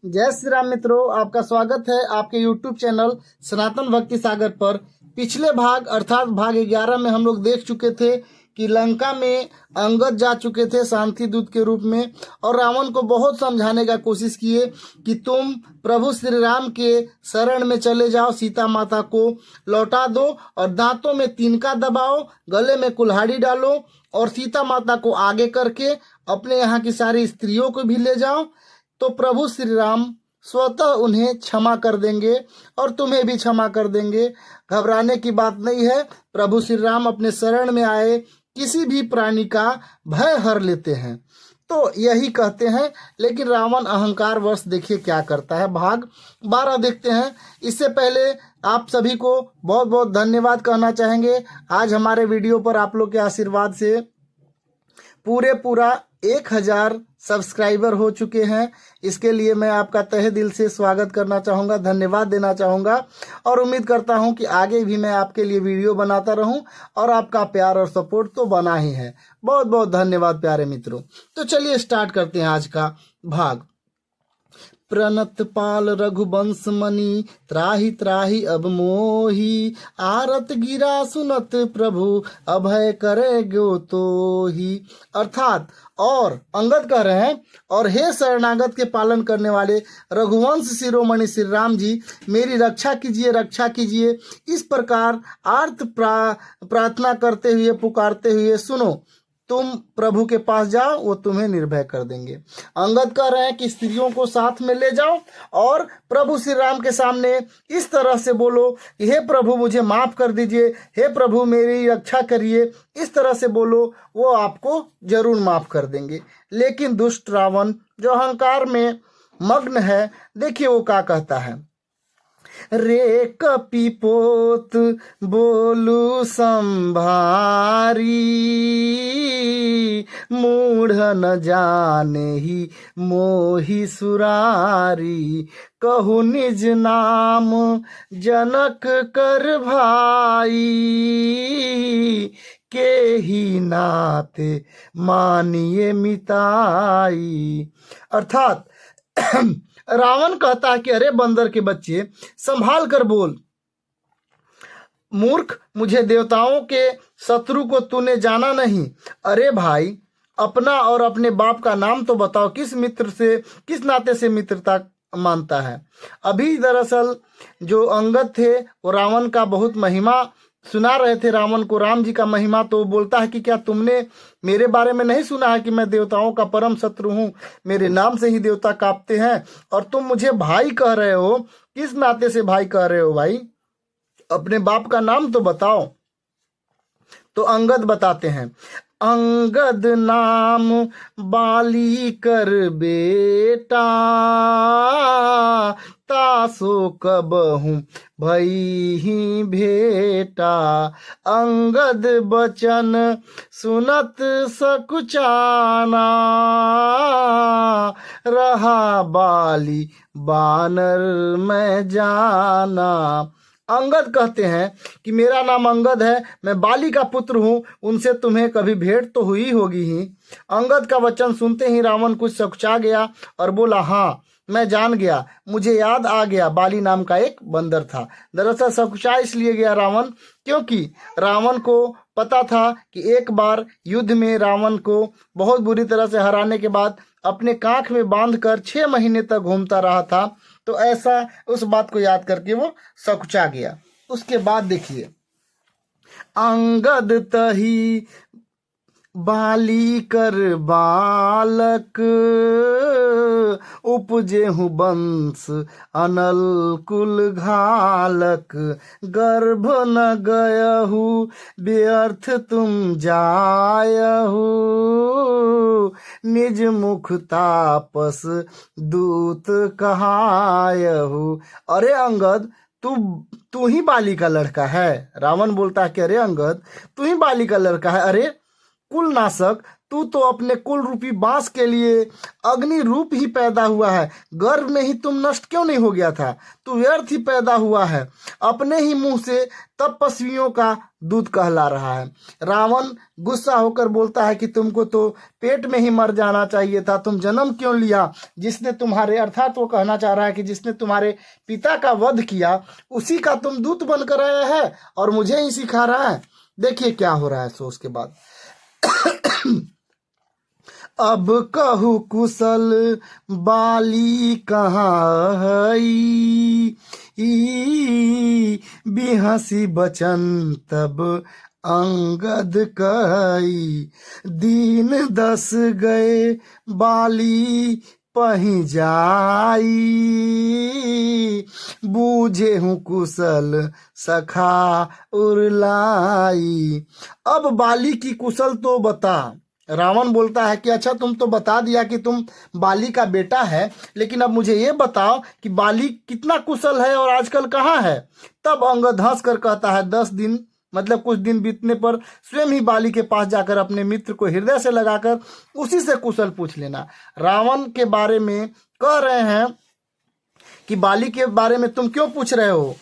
जय श्री राम मित्रों, आपका स्वागत है आपके YouTube चैनल सनातन भक्ति सागर पर। पिछले भाग अर्थात भाग 11 में हम लोग देख चुके थे कि लंका में अंगद जा चुके थे शांति दूत के रूप में और रावण को बहुत समझाने का कोशिश किए कि तुम प्रभु श्री राम के शरण में चले जाओ, सीता माता को लौटा दो और दांतों में तिनका दबाओ, गले में कुल्हाड़ी डालो और सीता माता को आगे करके अपने यहाँ की सारी स्त्रियों को भी ले जाओ, तो प्रभु श्री राम स्वतः उन्हें क्षमा कर देंगे और तुम्हें भी क्षमा कर देंगे। घबराने की बात नहीं है। प्रभु श्री राम अपने शरण में आए किसी भी प्राणी का भय हर लेते हैं, तो यही कहते हैं। लेकिन रावण अहंकार वश देखिए क्या करता है। भाग 12 देखते हैं। इससे पहले आप सभी को बहुत बहुत धन्यवाद कहना चाहेंगे। आज हमारे वीडियो पर आप लोग के आशीर्वाद से पूरा 1000 सब्सक्राइबर हो चुके हैं। इसके लिए मैं आपका तहे दिल से स्वागत करना चाहूँगा, धन्यवाद देना चाहूँगा और उम्मीद करता हूँ कि आगे भी मैं आपके लिए वीडियो बनाता रहूँ और आपका प्यार और सपोर्ट तो बना ही है। बहुत बहुत धन्यवाद प्यारे मित्रों। तो चलिए स्टार्ट करते हैं आज का भाग। प्रणत पाल रघुवंश मणि त्राहि त्राहि अब मोही, आरत गिरा सुनत प्रभु अभय करे गो तो ही। अर्थात और अंगद कह रहे हैं, और हे शरणागत के पालन करने वाले रघुवंश शिरोमणि श्री राम जी, मेरी रक्षा कीजिए, रक्षा कीजिए। इस प्रकार आर्त प्रार्थना करते हुए पुकारते हुए सुनो, तुम प्रभु के पास जाओ, वो तुम्हें निर्भय कर देंगे। अंगद कह रहे हैं कि स्त्रियों को साथ में ले जाओ और प्रभु श्री राम के सामने इस तरह से बोलो, हे प्रभु मुझे माफ कर दीजिए, हे प्रभु मेरी रक्षा करिए। इस तरह से बोलो, वो आपको जरूर माफ कर देंगे। लेकिन दुष्ट रावण जो अहंकार में मग्न है, देखिए वो क्या कहता है। रे कपिपोत बोलू संभारी, मूढ़ न जाने ही मोहि सुरारी। कहु निज नाम जनक कर भाई, के ही नाते मानिए मिताई। अर्थात रावण कहता है कि अरे बंदर के बच्चे, संभाल कर बोल। मूर्ख, मुझे देवताओं के शत्रु को तूने जाना नहीं। अरे भाई, अपना और अपने बाप का नाम तो बताओ, किस मित्र से, किस नाते से मित्रता मानता है। अभी दरअसल जो अंगद थे वो रावण का बहुत महिमा सुना रहे थे रावण को, राम जी का महिमा। तो बोलता है कि क्या तुमने मेरे बारे में नहीं सुना है कि मैं देवताओं का परम शत्रु हूँ, मेरे नाम से ही देवता कांपते हैं, और तुम मुझे भाई कह रहे हो। किस नाते से भाई कह रहे हो भाई? अपने बाप का नाम तो बताओ। तो अंगद बताते हैं, अंगद नाम बाली कर बेटा, तासो कबहूँ भई ही भेटा। अंगद बचन सुनत सकुचाना, रहा बाली बानर मैं जाना। अंगद कहते हैं कि मेरा नाम अंगद है, मैं बाली का पुत्र हूँ, उनसे तुम्हें कभी भेंट तो हुई होगी ही। अंगद का वचन सुनते ही रावण कुछ सकुचा गया और बोला, हाँ मैं जान गया, मुझे याद आ गया, बाली नाम का एक बंदर था। दरअसल सकुचा इसलिए गया रावण, क्योंकि रावण को पता था कि एक बार युद्ध में रावण को बहुत बुरी तरह से हराने के बाद अपने कांख में बांधकर 6 महीने तक घूमता रहा था। तो ऐसा उस बात को याद करके वो सकुचा गया। उसके बाद देखिए, अंगद तही बाली कर बालक, उपजे हूँ वंश अनल कुल घालक। गर्भ न गयहु व्यर्थ तुम जायहु, निज मुख तापस दूत कहायहु। अरे अंगद, तू ही बाली का लड़का है। रावण बोलता है कि अरे अंगद, तू ही बाली का लड़का है। अरे कुल नाशक, तू तो अपने कुल रूपी बांस के लिए अग्नि रूप ही पैदा हुआ है। गर्भ में ही तुम नष्ट क्यों नहीं हो गया था? तू व्यर्थ ही पैदा हुआ है। अपने ही मुंह से तपस्वियों का दूध कहला रहा है। रावण गुस्सा होकर बोलता है कि तुमको तो पेट में ही मर जाना चाहिए था, तुम जन्म क्यों लिया? जिसने तुम्हारे, अर्थात वो कहना चाह रहा है कि जिसने तुम्हारे पिता का वध किया उसी का तुम दूत बनकर आया है और मुझे ही सिखा रहा है। देखिए क्या हो रहा है। सो उसके बाद अब कहू कुशल बाली कहाँ हई, बिहसी बचन तब अंगद कई, दीन 10 गए बाली पही जाई, बूझे हूँ कुशल सखा उरलाई। अब बाली की कुशल तो बता। रावण बोलता है कि अच्छा तुम तो बता दिया कि तुम बाली का बेटा है, लेकिन अब मुझे ये बताओ कि बाली कितना कुशल है और आजकल कहाँ है? तब अंगद हंस कर कहता है 10 दिन, मतलब कुछ दिन बीतने पर स्वयं ही बाली के पास जाकर अपने मित्र को हृदय से लगाकर उसी से कुशल पूछ लेना। रावण के बारे में कह रहे हैं कि बाली के बारे में तुम क्यों पूछ रहे हो?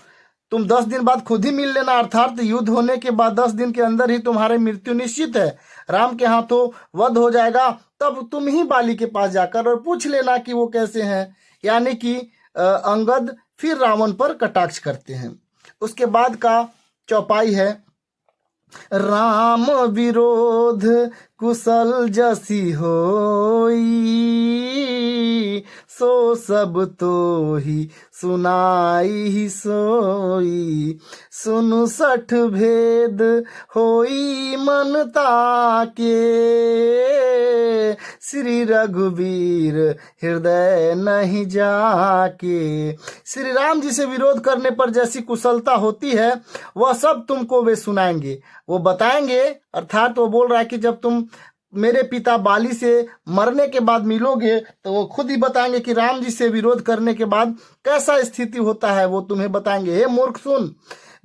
तुम 10 दिन बाद खुद ही मिल लेना, अर्थात युद्ध होने के बाद 10 दिन के अंदर ही तुम्हारी मृत्यु निश्चित है, राम के हाथों वध हो जाएगा। तब तुम ही बाली के पास जाकर और पूछ लेना कि वो कैसे हैं। यानी कि अंगद फिर रावण पर कटाक्ष करते हैं। उसके बाद का चौपाई है, राम विरोध कुशल जसी होई, सो सब तो ही सुनाई ही सोई, सुनु 60 भेद होई मनता के, श्री रघुवीर हृदय नहीं जाके। श्री राम जी से विरोध करने पर जैसी कुशलता होती है वह सब तुमको वे सुनाएंगे, वो बताएंगे। अर्थात वो बोल रहा है कि जब तुम मेरे पिता बाली से मरने के बाद मिलोगे तो वो खुद ही बताएंगे कि राम जी से विरोध करने के बाद कैसा स्थिति होता है, वो तुम्हें बताएंगे। हे मूर्ख सुन,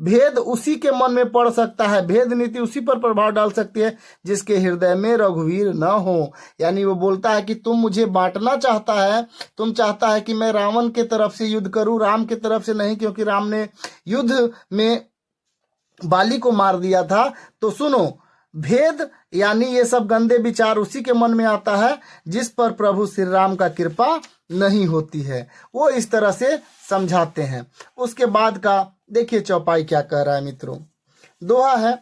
भेद उसी के मन में पड़ सकता है, भेद नीति उसी पर प्रभाव डाल सकती है जिसके हृदय में रघुवीर न हो। यानी वो बोलता है कि तुम मुझे बांटना चाहता है, तुम चाहता है कि मैं रावण के तरफ से युद्ध करूं, राम के तरफ से नहीं, क्योंकि राम ने युद्ध में बाली को मार दिया था। तो सुनो, भेद यानी ये सब गंदे विचार उसी के मन में आता है जिस पर प्रभु श्री राम का कृपा नहीं होती है। वो इस तरह से समझाते हैं। उसके बाद का देखिए चौपाई क्या कह रहा है मित्रों। दोहा है,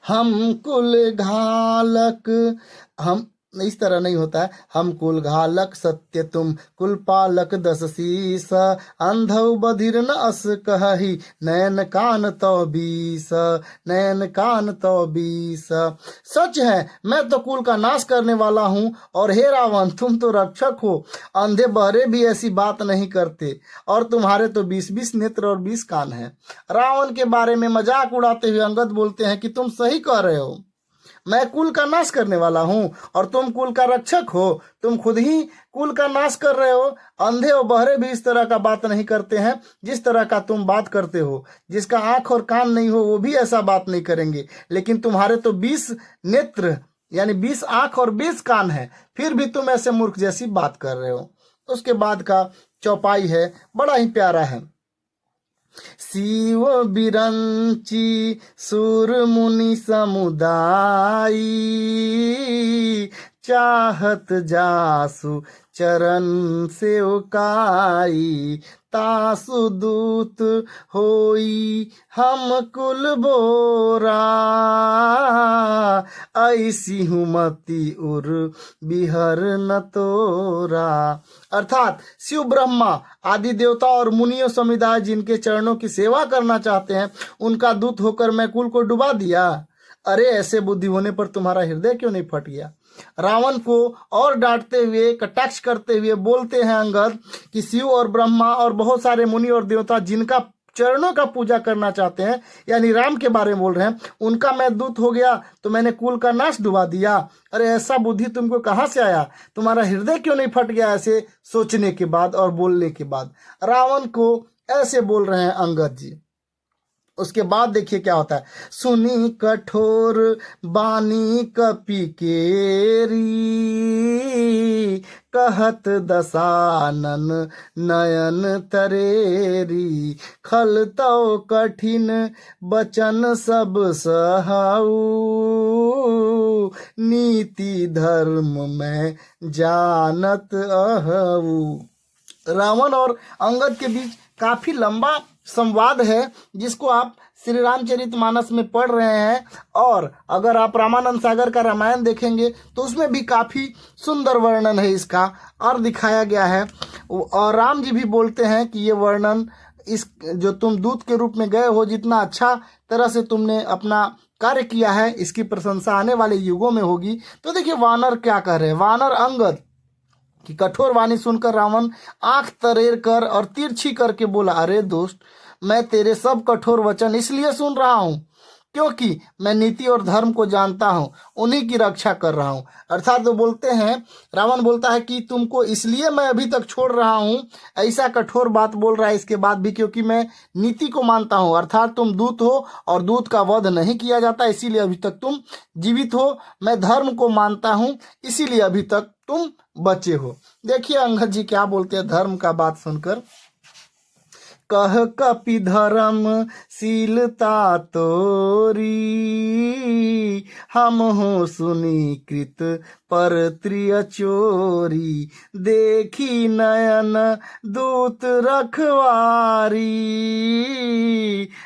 हम कुल घालक, हम इस तरह नहीं होता है, हम कुल घालक सत्य तुम कुल पालक 10 शीस, अंधौ बधिर न अस कहि, नयन कान तो 20, नयन कान तो 20। सच है मैं तो कुल का नाश करने वाला हूँ, और हे रावण तुम तो रक्षक हो, अंधे बहरे भी ऐसी बात नहीं करते, और तुम्हारे तो 20-20 नेत्र और 20 कान हैं। रावण के बारे में मजाक उड़ाते हुए अंगद बोलते हैं कि तुम सही कह रहे हो, मैं कुल का नाश करने वाला हूं और तुम कुल का रक्षक हो, तुम खुद ही कुल का नाश कर रहे हो। अंधे और बहरे भी इस तरह का बात नहीं करते हैं जिस तरह का तुम बात करते हो, जिसका आंख और कान नहीं हो वो भी ऐसा बात नहीं करेंगे, लेकिन तुम्हारे तो 20 नेत्र यानी 20 आंख और 20 कान है, फिर भी तुम ऐसे मूर्ख जैसी बात कर रहे हो। उसके बाद का चौपाई है, बड़ा ही प्यारा है। शिव बिरंची सुर मुनि समुदाय, चाहत जासु चरण सेवकाई, तासु दूत होई हम कुल बोरा, ऐसी हुमति उर बिहर न तोरा। अर्थात शिव ब्रह्मा आदि देवता और मुनियों समुदाय जिनके चरणों की सेवा करना चाहते हैं, उनका दूत होकर मैं कुल को डुबा दिया। अरे ऐसे बुद्धि होने पर तुम्हारा हृदय क्यों नहीं फट गया? रावण को और डांटते हुए, कटाक्ष करते हुए बोलते हैं अंगद कि शिव और ब्रह्मा और बहुत सारे मुनि और देवता जिनका चरणों का पूजा करना चाहते हैं, यानी राम के बारे में बोल रहे हैं, उनका मैं दूत हो गया तो मैंने कुल का नाश डुबा दिया। अरे ऐसा बुद्धि तुमको कहां से आया? तुम्हारा हृदय क्यों नहीं फट गया ऐसे सोचने के बाद और बोलने के बाद? रावण को ऐसे बोल रहे हैं अंगद जी। उसके बाद देखिए क्या होता है। सुनी कठोर बानी कपि केरी, कहत दसानन नयन तरेरी, खल तव कठिन बचन सब सहाऊ, नीति धर्म में जानत अहऊ। रावण और अंगद के बीच काफी लंबा संवाद है, जिसको आप श्री रामचरितमानस में पढ़ रहे हैं। और अगर आप रामानंद सागर का रामायण देखेंगे तो उसमें भी काफी सुंदर वर्णन है इसका और दिखाया गया है। और राम जी भी बोलते हैं कि ये वर्णन, इस जो तुम दूत के रूप में गए हो, जितना अच्छा तरह से तुमने अपना कार्य किया है, इसकी प्रशंसा आने वाले युगों में होगी। तो देखिए वानर क्या कह रहे हैं, वानर अंगद कि कठोर वाणी सुनकर रावण आंख तरेर कर और तिरछी करके बोला, अरे दोस्त, मैं तेरे सब कठोर वचन इसलिए सुन रहा हूँ क्योंकि मैं नीति और धर्म को जानता हूँ, उन्हीं की रक्षा कर रहा हूँ। अर्थात तो बोलते हैं, रावण बोलता है कि तुमको इसलिए मैं अभी तक छोड़ रहा हूँ, ऐसा कठोर बात बोल रहा है इसके बाद भी, क्योंकि मैं नीति को मानता हूँ। अर्थात तुम दूत हो और दूत का वध नहीं किया जाता, इसीलिए अभी तक तुम जीवित हो। मैं धर्म को मानता हूँ, इसीलिए अभी तक तुम बचे हो। देखिए अंगद जी क्या बोलते हैं धर्म का बात सुनकर। कह कपि धर्म शीलता तोरी, हम हो सुनीकृत पर त्रिय चोरी, देखी नयन दूत रखवारी,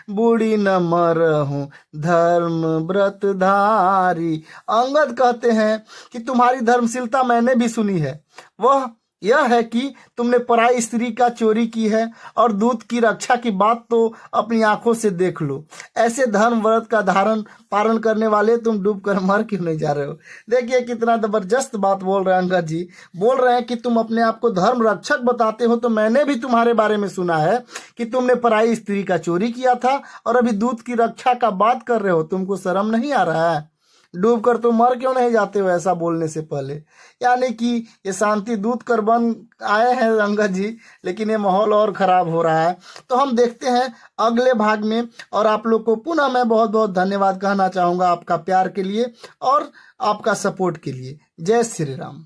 बूढ़ी न मरहूं धर्म व्रत धारी। अंगद कहते हैं कि तुम्हारी धर्मशीलता मैंने भी सुनी है, वह यह है कि तुमने पराई स्त्री का चोरी की है, और दूत की रक्षा की बात तो अपनी आंखों से देख लो। ऐसे धर्म व्रत का धारण पालन करने वाले तुम डूब कर मर क्यों नहीं जा रहे हो। देखिए कितना जबरदस्त बात बोल रहे हैं अंगद जी। बोल रहे हैं कि तुम अपने आप को धर्म रक्षक बताते हो, तो मैंने भी तुम्हारे बारे में सुना है कि तुमने पराई स्त्री का चोरी किया था और अभी दूत की रक्षा का बात कर रहे हो। तुमको शर्म नहीं आ रहा है? डूब कर तुम मर क्यों नहीं जाते हो ऐसा बोलने से पहले। यानी कि ये शांति दूत कर बन आए हैं अंगद जी, लेकिन ये माहौल और खराब हो रहा है। तो हम देखते हैं अगले भाग में। और आप लोग को पुनः मैं बहुत बहुत धन्यवाद कहना चाहूँगा आपका प्यार के लिए और आपका सपोर्ट के लिए। जय श्री राम।